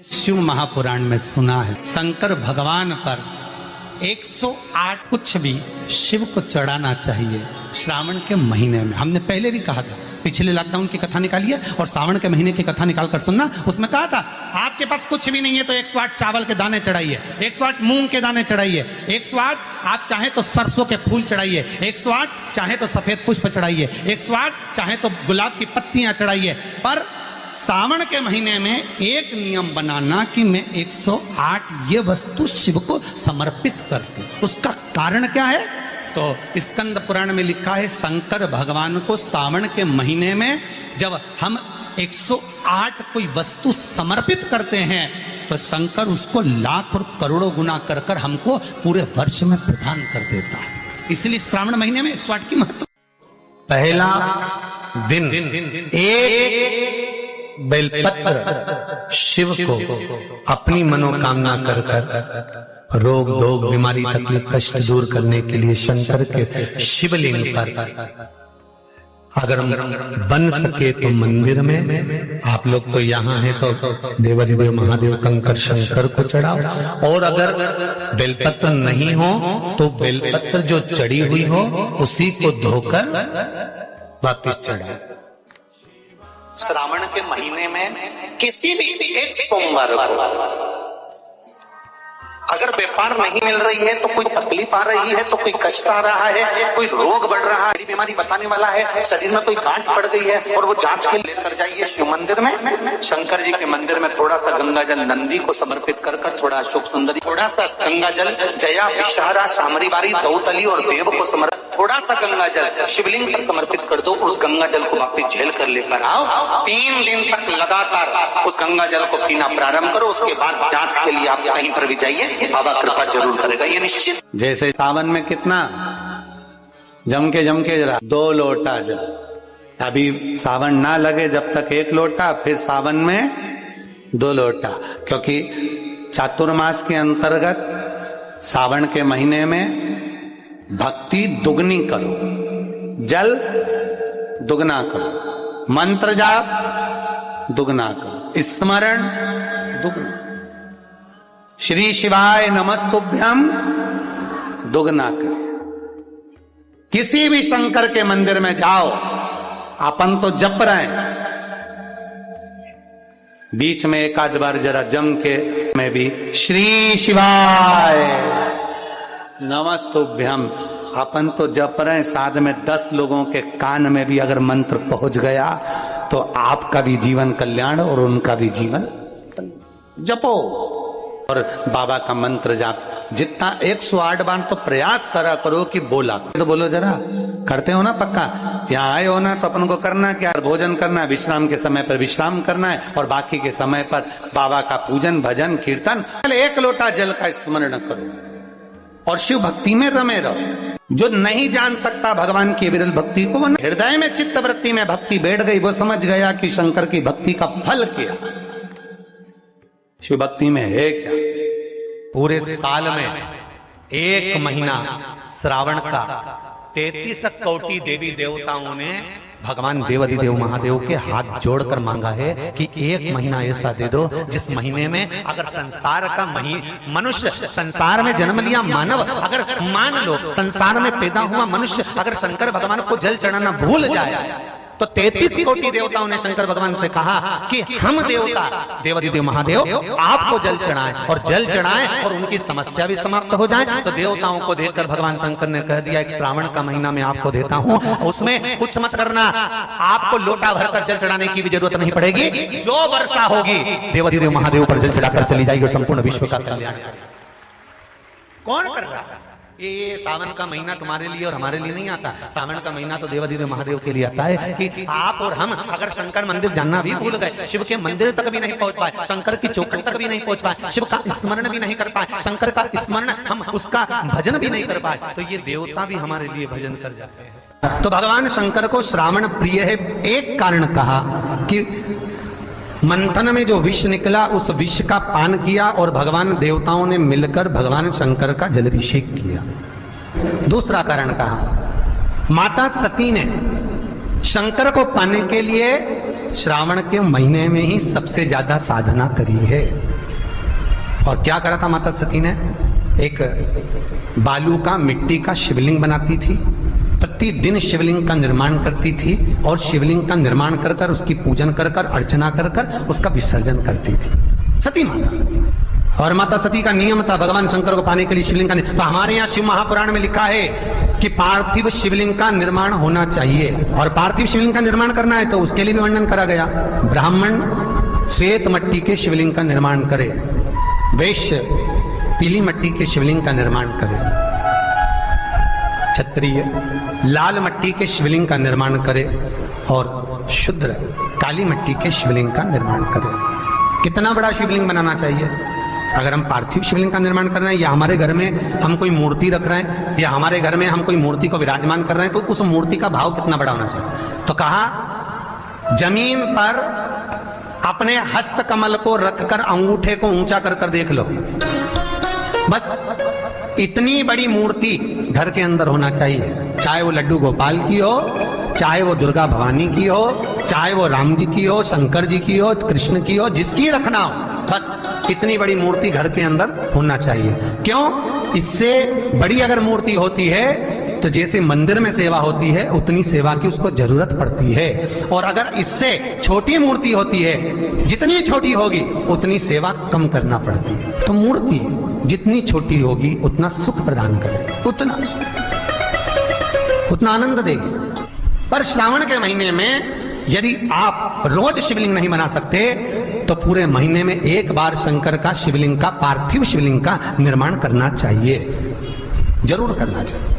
शिव महापुराण में सुना है शंकर भगवान पर 108 कुछ भी शिव को चढ़ाना चाहिए श्रावण के महीने में। हमने पहले भी कहा था, पिछले लॉकडाउन की कथा निकालिए और श्रावण के महीने की कथा निकाल कर सुनना। उसमें कहा था आपके पास कुछ भी नहीं है तो 108 चावल के दाने चढ़ाइए, 108 मूंग के दाने चढ़ाइए, 108 आप चाहे तो सरसों के फूल चढ़ाइए, 108 चाहे तो सफेद पुष्प चढ़ाइए, 108 चाहे तो गुलाब की पत्तियां चढ़ाइए। पर सावन के महीने में एक नियम बनाना कि मैं 108 ये वस्तु शिव को समर्पित करती हूं। उसका कारण क्या है? तो स्कंद पुराण में लिखा है शंकर भगवान को सावन के महीने में जब हम 108 कोई वस्तु समर्पित करते हैं तो शंकर उसको लाख और करोड़ों गुना कर कर हमको पूरे वर्ष में प्रदान कर देता है। इसलिए श्रावण महीने में 108 की महत्व। पहला दिन एक बेलपत्र शिव को अपनी मनोकामना कर कर रोग दोग बीमारी तकलीफ कष्ट दूर करने के लिए शंकर के शिवलिंग पर अगर बन सके तो मंदिर में, आप लोग तो यहाँ हैं तो देवाधिदेव महादेव कंकर शंकर को चढ़ाओ। और अगर बेलपत्र नहीं हो तो बेलपत्र जो चढ़ी हुई हो उसी को धोकर वापिस चढ़ाओ। श्रावण के महीने में किसी भी एक सोमवार को अगर व्यापार नहीं मिल रही है तो कोई तकलीफ आ रही है तो कोई कष्ट आ रहा है, कोई रोग बढ़ रहा है, बीमारी बताने वाला है, शरीर में कोई गांठ पड़ गई है और वो जांच के लेकर जाइए शिव मंदिर में। शंकर जी के मंदिर में थोड़ा सा गंगा जल नंदी को समर्पित कर कर, थोड़ा अशोक सुंदरी, थोड़ा सा गंगा जल जया विषहरा सामरी बारी दौतली और देव को समर्पित, थोड़ा सा गंगा जल शिवलिंग पर समर्पित कर दो। उस गंगा जल को वापिस झेल कर लेकर आओ। 3 दिन तक लगातार उस गंगा जल को पीना प्रारंभ करो। उसके बाद जांच के लिए आप कहीं पर भी जाइए, बाबा कृपा जरूर करेगा, ये निश्चित। जैसे सावन में कितना जम के जरा 2 लोटा जल, अभी सावन ना लगे जब तक 1 लोटा, फिर सावन में 2 लोटा, क्योंकि चातुर्मास के अंतर्गत सावन के महीने में भक्ति दुगनी करो, जल दुगना करो, मंत्र जाप दुगना करो, स्मरण दुगना, श्री शिवाय नमस्तुभ्यम दुगना करें। किसी भी शंकर के मंदिर में जाओ, अपन तो जप रहे हैं, बीच में एक आध बार जरा जम के मैं भी श्री शिवाय नमस्तुभ्यम, अपन तो जप रहे हैं, साथ में 10 लोगों के कान में भी अगर मंत्र पहुंच गया तो आपका भी जीवन कल्याण और उनका भी जीवन जपो। और बाबा का मंत्र जाप जितना 108 बार तो प्रयास करा करो कि बोला तो बोलो जरा, करते हो ना पक्का? यहाँ आए हो ना तो अपन को करना क्या? भोजन करना है, विश्राम के समय पर विश्राम करना है और बाकी के समय पर बाबा का पूजन भजन कीर्तन। 1 लोटा जल का स्मरण करो और शिव भक्ति में रमे रहो। जो नहीं जान सकता भगवान की विरल भक्ति को, हृदय में चित्त वृत्ति में भक्ति बैठ गई, वो समझ गया कि शंकर की भक्ति का फल क्या, शिव भक्ति में है क्या। पूरे साल में 1 महीना श्रावण का 33 कोटि देवी देवताओं ने भगवान देवाधिदेव महादेव के हाथ जोड़कर मांगा है कि 1 महीना ऐसा दे दो जिस महीने में अगर संसार का मनुष्य संसार में जन्म लिया मानव, अगर मान लो संसार में पैदा हुआ मनुष्य अगर शंकर भगवान को जल चढ़ाना भूल जाए तो 33 कोटि देवताओं ने शंकर भगवान से कहा कि हम देवता देवाधिदेव महादेव आपको जल चढ़ाएं और जल चढ़ाएं और उनकी समस्या भी समाप्त हो जाए। तो देवताओं को देखकर भगवान शंकर ने कह दिया, एक श्रावण का महीना मैं आपको देता हूं, उसमें कुछ मत करना, आपको लोटा भरकर जल चढ़ाने की भी जरूरत नहीं पड़ेगी, जो वर्षा होगी देवाधिदेव महादेव पर जल चढ़ाकर चली जाएगी और संपूर्ण विश्व का कल्याण। कौन कर रहा है ये? सावन का महीना तुम्हारे लिए और हमारे लिए नहीं आता, सावन का महीना तो देवाधिदेव महादेव के लिए आता है कि आप और हम अगर शंकर मंदिर जानना भी भूल गए, शिव के मंदिर तक भी नहीं पहुंच पाए, शंकर की चौखट तक भी नहीं पहुंच पाए, शिव का स्मरण भी नहीं कर पाए, शंकर का स्मरण हम उसका भजन भी नहीं कर पाए, तो ये देवता भी हमारे लिए भजन कर जाते हैं। तो भगवान शंकर को श्रावण प्रिय है। एक कारण कहा कि मंथन में जो विष निकला उस विष का पान किया और भगवान देवताओं ने मिलकर भगवान शंकर का जलाभिषेक किया। दूसरा कारण कहा, माता सती ने शंकर को पाने के लिए श्रावण के महीने में ही सबसे ज्यादा साधना करी है। और क्या करा था माता सती ने? एक बालू का, मिट्टी का शिवलिंग बनाती थी, प्रतिदिन शिवलिंग का निर्माण करती थी और शिवलिंग का निर्माण कर कर उसकी पूजन कर कर अर्चना कर कर उसका विसर्जन करती थी सती माता। और माता सती का नियम था भगवान शंकर को पाने के लिए शिवलिंग का। तो हमारे यहाँ शिव महापुराण में लिखा है कि पार्थिव शिवलिंग का निर्माण होना चाहिए, और पार्थिव शिवलिंग का निर्माण करना है तो उसके लिए भी वर्णन करा गया। ब्राह्मण श्वेत मट्टी के शिवलिंग का निर्माण करे, वैश्य पीली मट्टी के शिवलिंग का निर्माण करे, क्षत्रिय लाल मट्टी के शिवलिंग का निर्माण करे और शूद्र काली मट्टी के शिवलिंग का निर्माण करे। कितना बड़ा शिवलिंग बनाना चाहिए? अगर हम पार्थिव शिवलिंग का निर्माण कर रहे हैं या हमारे घर में हम कोई मूर्ति रख रहे हैं या हमारे घर में हम कोई मूर्ति को विराजमान कर रहे हैं, तो उस मूर्ति का भाव कितना बड़ा होना चाहिए? तो कहा जमीन पर अपने हस्त कमल को रखकर अंगूठे को ऊंचा कर कर देख लो, बस इतनी बड़ी मूर्ति घर के अंदर होना चाहिए। चाहे वो लड्डू गोपाल की हो, चाहे वो दुर्गा भवानी की हो, चाहे वो राम जी की हो, शंकर जी की हो, कृष्ण की हो, जिसकी रखना हो, बस इतनी बड़ी मूर्ति घर के अंदर होना चाहिए। क्यों? इससे बड़ी अगर मूर्ति होती है तो जैसे मंदिर में सेवा होती है उतनी सेवा की उसको जरूरत पड़ती है, और अगर इससे छोटी मूर्ति होती है, जितनी छोटी होगी उतनी सेवा कम करना पड़ती है। तो मूर्ति जितनी छोटी होगी उतना सुख प्रदान करेगी, उतना सुख, उतना आनंद देगी। पर श्रावण के महीने में यदि आप रोज शिवलिंग नहीं बना सकते तो पूरे महीने में एक बार शंकर का शिवलिंग का, पार्थिव शिवलिंग का निर्माण करना चाहिए, जरूर करना चाहिए।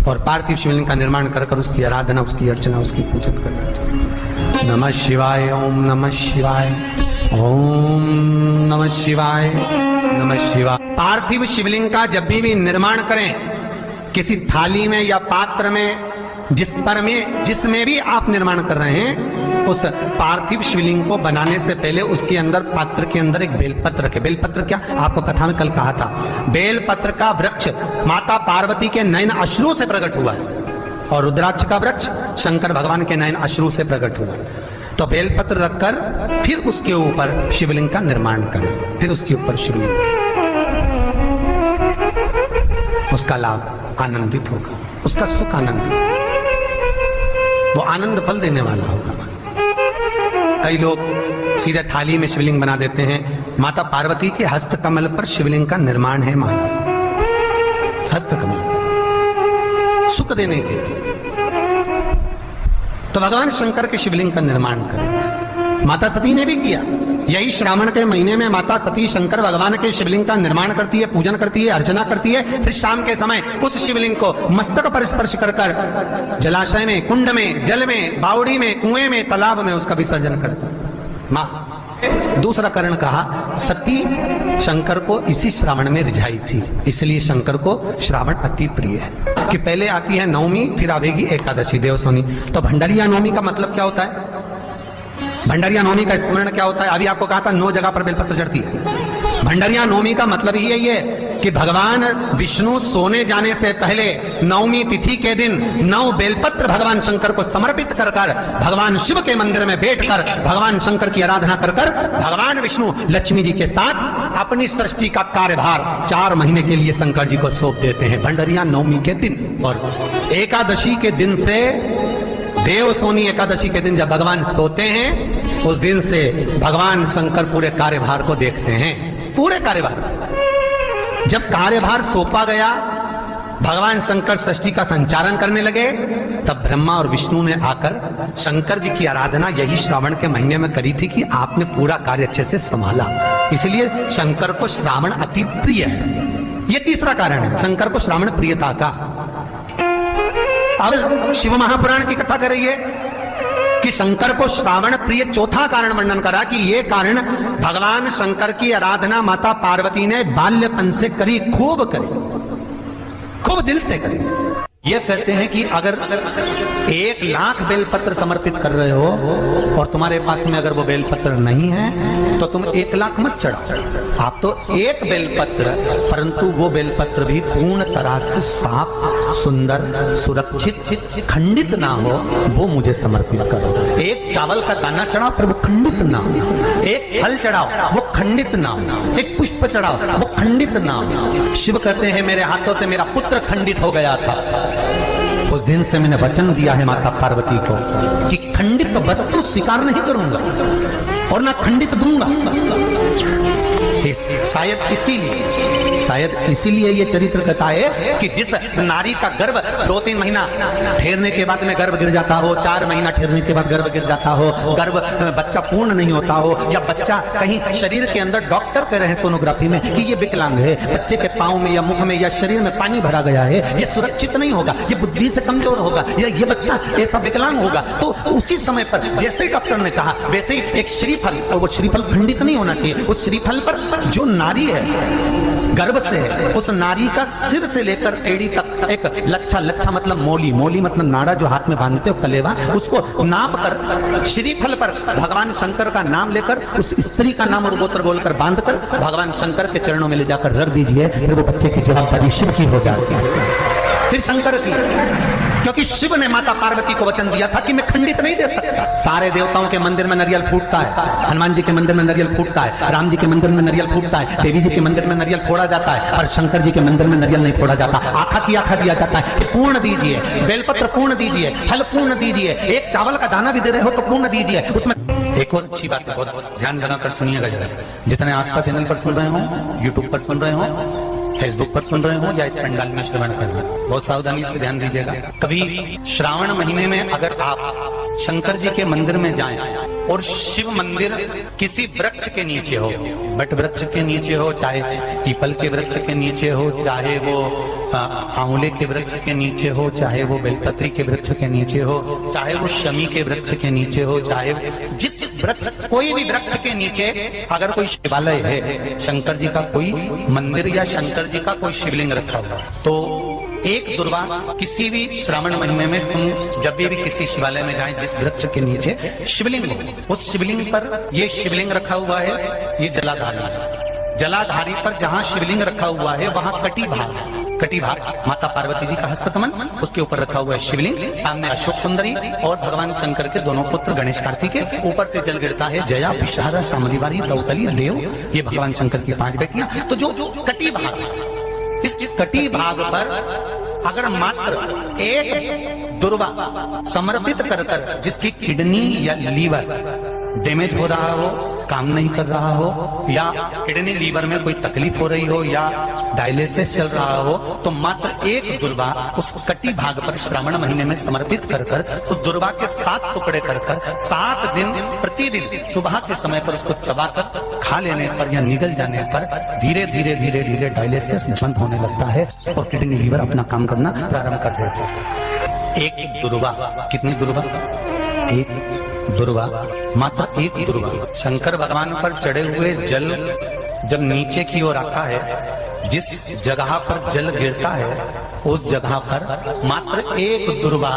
और पार्थिव शिवलिंग का निर्माण कर कर उसकी आराधना, उसकी अर्चना, उसकी पूजन करना चाहिए। नमः शिवाय, ओम नमः शिवाय, ओम नमः शिवाय, नमः शिवाय। पार्थिव शिवलिंग का जब भी निर्माण करें, किसी थाली में या पात्र में, जिसमें भी आप निर्माण कर रहे हैं, उस पार्थिव शिवलिंग को बनाने से पहले उसके अंदर, पात्र के अंदर एक बेलपत्र रखे। बेलपत्र क्या? आपको कथा में कल कहा था, बेलपत्र का वृक्ष माता पार्वती के नयन अश्रु से प्रकट हुआ है, और रुद्राक्ष का वृक्ष शंकर भगवान के नयन अश्रु से प्रकट हुआ है। तो बेलपत्र रखकर फिर उसके ऊपर शिवलिंग का निर्माण करें, फिर उसके ऊपर शिवलिंग, उसका लाभ आनंदित होगा, उसका सुख आनंदित, वो आनंद फल देने वाला होगा। कई लोग सीधे थाली में शिवलिंग बना देते हैं। माता पार्वती के हस्त कमल पर शिवलिंग का निर्माण है महाराज, हस्त कमल सुख देने के लिए। तो भगवान शंकर के शिवलिंग का निर्माण करें। माता सती ने भी किया। यही श्रावण के महीने में माता सती शंकर भगवान के शिवलिंग का निर्माण करती है, पूजन करती है, अर्चना करती है। फिर शाम के समय उस शिवलिंग को मस्तक पर स्पर्श कर कर जलाशय में, कुंड में, जल में, बावड़ी में, कुएं में, तालाब में उसका विसर्जन करती है माँ। दूसरा कारण कहा, सती शंकर को इसी श्रावण में रिझाई थी, इसलिए शंकर को श्रावण अति प्रिय है। कि पहले आती है नवमी, फिर आवेगी एकादशी, देवसोनी। तो भंडारिया नवमी का मतलब क्या होता है? भंडारिया नवमी का स्मरण क्या होता है? अभी आपको कहा था 9 जगह पर बेलपत्र चढ़ती है। भंडारिया नवमी का मतलब ही यही है कि भगवान विष्णु सोने जाने से पहले नवमी तिथि के दिन 9 बेलपत्र भगवान शंकर को समर्पित कर कर भगवान शिव के मंदिर में बैठकर भगवान शंकर की आराधना कर कर भगवान विष्णु लक्ष्मी जी के साथ अपनी सृष्टि का कार्यभार 4 महीने के लिए शंकर जी को सौंप देते हैं भंडारिया नवमी के दिन। और एकादशी के दिन से, देवसोनी एकादशी के दिन जब भगवान सोते हैं, उस दिन से भगवान शंकर पूरे कार्यभार को देखते हैं, पूरे कार्यभार। जब कार्यभार सौंपा गया, भगवान शंकर सृष्टि का संचालन करने लगे, तब ब्रह्मा और विष्णु ने आकर शंकर जी की आराधना यही श्रावण के महीने में करी थी कि आपने पूरा कार्य अच्छे से संभाला, इसलिए शंकर को श्रावण अति प्रिय है। यह तीसरा कारण है शंकर को श्रावण प्रियता का। अब शिव महापुराण की कथा कर रही है कि शंकर को श्रावण प्रिय। चौथा कारण वर्णन करा कि ये कारण भगवान शंकर की आराधना माता पार्वती ने बाल्यपन से करी, खूब करी, खूब दिल से करी। ये कहते हैं कि अगर 1 लाख बेलपत्र समर्पित कर रहे हो और तुम्हारे पास में अगर वो बेलपत्र नहीं है तो तुम 1 लाख मत चढ़ाओ। आप तो 1 बेलपत्र, परंतु वो बेलपत्र भी पूर्ण तरह से साफ, सुंदर, सुरक्षित, खंडित ना हो, वो मुझे समर्पित करो। 1 चावल का दाना चढ़ाओ पर वो खंडित ना हो, 1 फल चढ़ाओ वो खंडित नाम, एक पुष्प चढ़ाओ, वो खंडित नाम। शिव कहते हैं मेरे हाथों से मेरा पुत्र खंडित हो गया था, उस दिन से मैंने वचन दिया है माता पार्वती को कि खंडित वस्तु स्वीकार नहीं करूंगा और ना खंडित दूंगा। शायद इसीलिए ये चरित्र कहता है कि जिस नारी का गर्भ 2-3 महीना ठहरने के बाद में गर्भ गिर जाता हो, 4 महीना ठहरने के बाद गर्भ गिर जाता हो, गर्भ बच्चा पूर्ण नहीं होता हो, या बच्चा कहीं शरीर के अंदर डॉक्टर कह रहे हैं सोनोग्राफी में कि ये विकलांग है, बच्चे के पाँव में या मुख में या शरीर में पानी भरा गया है, ये सुरक्षित नहीं होगा, ये बुद्धि से कमजोर होगा, ये बच्चा ऐसा विकलांग होगा, तो उसी समय पर जैसे ही डॉक्टर ने कहा वैसे ही एक श्रीफल, और वो श्रीफल खंडित नहीं होना चाहिए, उस श्रीफल पर जो नारी है गर्भ से है, उस नारी का सिर से लेकर एड़ी तक एक लच्छा मतलब मोली मतलब नाड़ा जो हाथ में बांधते हो कलेवा, उसको नाप कर श्रीफल पर भगवान शंकर का नाम लेकर उस स्त्री का नाम और गोत्र बोलकर बांधकर भगवान शंकर के चरणों में ले जाकर रख दीजिए, फिर वो बच्चे की जवाबदारी शिव की हो जाती है, फिर शंकर की, क्योंकि शिव ने माता पार्वती को वचन दिया था कि मैं खंडित नहीं दे सकता। सारे देवताओं के मंदिर में नारियल फूटता है, हनुमान जी के मंदिर में नारियल फूटता है, राम जी के मंदिर में नारियल फूटता है, देवी जी के मंदिर में नारियल फोड़ा जाता है, और शंकर जी के मंदिर में नारियल नहीं फोड़ा जाता। आखा की आखा दिया जाता है कि पूर्ण दीजिए, बेलपत्र पूर्ण दीजिए, फल पूर्ण दीजिए, एक चावल का दाना भी दे रहे हो तो पूर्ण दीजिए। उसमें एक और अच्छी बात है, बहुत ध्यान लगाकर सुनिएगा जरा, जितने आस्था चैनल पर सुन रहे हो, यूट्यूब पर सुन रहे हो, फेसबुक पर सुन रहे हो या इस पंडाल में श्रवण कर रहे हो, बहुत सावधानी से ध्यान दीजिएगा। कभी श्रावण महीने में अगर आप शंकर जी के मंदिर में जाएं और शिव मंदिर किसी वृक्ष के नीचे हो, बट वृक्ष के नीचे हो, चाहे पीपल के वृक्ष के नीचे हो, चाहे वो आंवले के वृक्ष के नीचे हो, चाहे वो बेलपत्री के वृक्ष के नीचे हो, चाहे वो शमी के वृक्ष के नीचे हो, चाहे जिस वृक्ष, कोई भी वृक्ष के नीचे अगर कोई शिवालय है, शंकर जी का कोई मंदिर या शंकर जी का कोई शिवलिंग रखा हुआ, तो एक दुर्वा किसी भी श्रावण महीने में तुम जब भी किसी शिवालय में जाए, जिस वृक्ष के नीचे शिवलिंग हो, उस शिवलिंग पर ये शिवलिंग रखा हुआ है, ये जलाधारी पर जहाँ शिवलिंग रखा हुआ है वहाँ कटी भाग माता पार्वती जी का हस्तकमल, उसके ऊपर रखा हुआ है शिवलिंग, सामने अशोक सुंदरी और भगवान शंकर के दोनों पुत्र गणेश कार्तिक, ऊपर से जल गिरता है जया विषहारा शामलीवारी दौतली देव, ये भगवान शंकर की 5 बेटियां। तो जो कटी भाग, इस कटी भाग पर अगर मात्र एक दुर्वा समर्पित कर जिसकी किडनी या लीवर डैमेज हो रहा हो, काम नहीं कर रहा हो, या किडनी लीवर में कोई तकलीफ हो रही हो, या डायलिसिस चल रहा हो, तो मात्र एक दुर्वा उस कटी भाग पर श्रावण महीने में समर्पित कर उस दुर्वा के 7 टुकड़े कर 7 दिन प्रतिदिन सुबह के समय पर उसको चबाकर खा लेने पर या निगल जाने पर धीरे धीरे डायलिसिस बंद होने लगता है और किडनी लीवर अपना काम करना प्रारंभ कर देता है। एक दुर्वा, कितनी दुर्वा? एक दुर्वा, मात्र एक दुर्वा। शंकर भगवान पर चढ़े हुए जल जब नीचे की ओर आता है, जिस जगह पर जल गिरता है उस जगह पर मात्र एक दुर्वा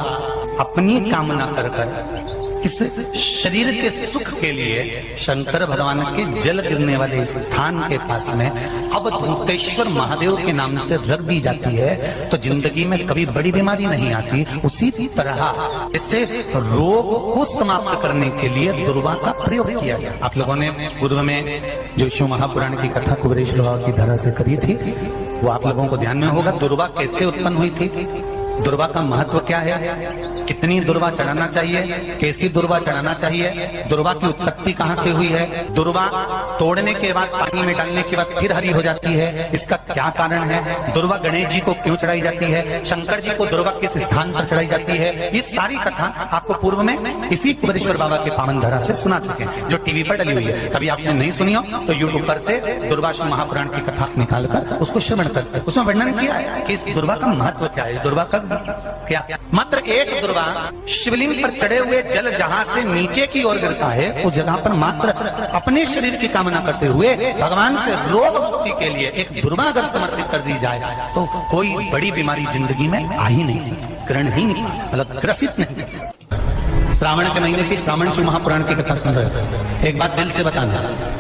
अपनी कामना कर इस शरीर के सुख के लिए शंकर भगवान के जल गिरने वाले स्थान के पास में अवधूतेश्वर महादेव के नाम से रख दी जाती है, तो जिंदगी में कभी बड़ी बीमारी नहीं आती। उसी तरह इससे रोग को समाप्त करने के लिए दुर्वा का प्रयोग किया गया। आप लोगों ने पूर्व में जो शिव महापुराण की कथा कुबेरेश बाबा की धरा से करी थी, वो आप लोगों को ध्यान में होगा। दुर्वा कैसे उत्पन्न हुई थी, दुर्वा का महत्व क्या है, कितनी दुर्वा चढ़ाना चाहिए, कैसी दुर्वा चढ़ाना चाहिए, दुर्वा की उत्पत्ति कहाँ से हुई है, दुर्वा तोड़ने के बाद पानी में डालने के बाद फिर हरी हो जाती है, इसका क्या कारण है, दुर्वा गणेश जी को क्यों चढ़ाई जाती है, शंकर जी को दुर्वा किस स्थान पर चढ़ाई जाती है, ये सारी कथा आपको पूर्व में इसी कुबेरेश्वर बाबा के पावन धरा से सुना चुके हैं, जो टीवी पर डली हुई है। कभी आपने नहीं सुनी हो तो यूट्यूब पर से दुर्वा शिव महापुराण की कथा निकालकर उसको श्रवण कर सकते। उसमें वर्णन किया है कि इस दुर्वा का महत्व क्या है, दुर्वा का क्या। मात्र एक दुर्वा शिवलिंग पर चढ़े हुए जल जहां से नीचे की ओर गिरता है, उस जगह पर मात्र अपने शरीर की कामना करते हुए भगवान से रोग मुक्ति के लिए एक दुर्वा अगर समर्पित कर दी जाए तो कोई बड़ी बीमारी जिंदगी में आ ही नहीं सकती, ग्रहण ही नहीं, मतलब ग्रसित नहीं। श्रावण के महीने की श्रावण शिव महापुराण की कथा सुन रहे हो। एक बात दिल से बताना,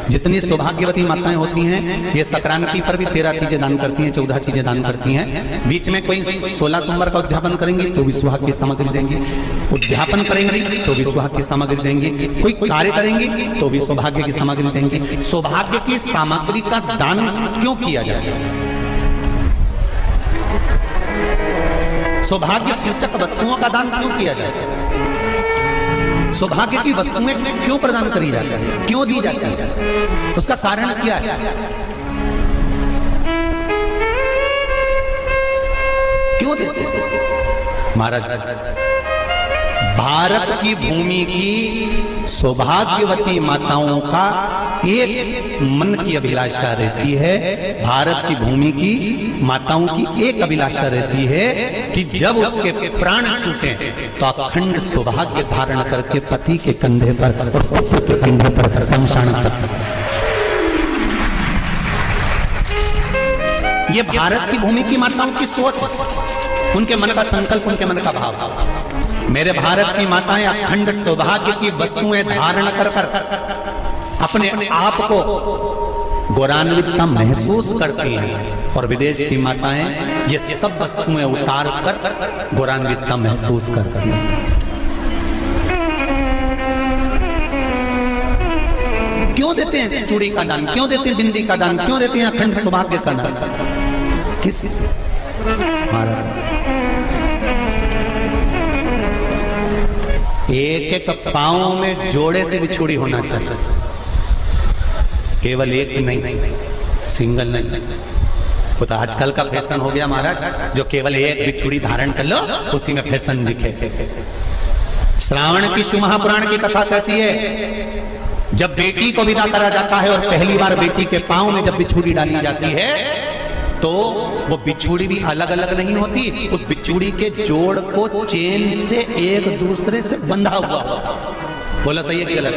जितनी सौभाग्यवती माताएं होती हैं ये संक्रांति पर भी 13 चीजें दान करती हैं, 14 चीजें दान करती हैं। बीच में कोई 16 सोमवार का उद्यापन करेंगी तो भी सुहाग की सामग्री देंगी, उद्यापन करेंगी तो भी सुहाग की सामग्री देंगी, कोई कार्य करेंगी तो भी सौभाग्य की सामग्री देंगी। सौभाग्य की सामग्री का दान क्यों किया जाए? सौभाग्य सूचक वस्तुओं का दान क्यों किया जाए? सौभाग्य की वस्तुएं क्यों प्रदान करी जाती है, क्यों दी जाती है? उसका कारण क्या है? क्यों देते हैं महाराज? भारत की भूमि की सौभाग्यवती माताओं का एक मन की अभिलाषा रहती है, भारत की भूमि की माताओं की एक अभिलाषा रहती है कि जब उसके प्राण छूटे तो अखंड सौभाग्य धारण करके पति के कंधे पर और पुत्र के कंधे पर शमशान पर। ये भारत की भूमि की माताओं की सोच, उनके मन का संकल्प, उनके मन का भाव। मेरे भारत की माताएं अखंड सौभाग्य की वस्तुएं धारण कर कर अपने आप को गौरवान्वितता महसूस करती हैं, और विदेश की माताएं ये सब वस्तुएं उतार कर गौरवान्वितता महसूस करती हैं। क्यों देते हैं चूड़ी का दान, क्यों देते हैं बिंदी का दान, क्यों देते हैं अखंड सौभाग्य का दान? किस महाराज? एक एक पांव में जोड़े से भी चूड़ी होना चाहिए, केवल एक नहीं, सिंगल नहीं। वो तो आजकल का फैशन हो गया महाराज, जो केवल एक भी चूड़ी धारण कर लो उसी में फैशन दिखे। श्रावण की शिव महापुराण की कथा कहती है जब बेटी को विदा करा जाता है और पहली बार बेटी के पांव में जब बिछुड़ी डाली जाती है तो वो बिछुड़ी भी अलग अलग नहीं होती, उस बिछुड़ी के जोड़ को चेन से एक दूसरे से बंधा हुआ होता। बोला सही है कि गलत?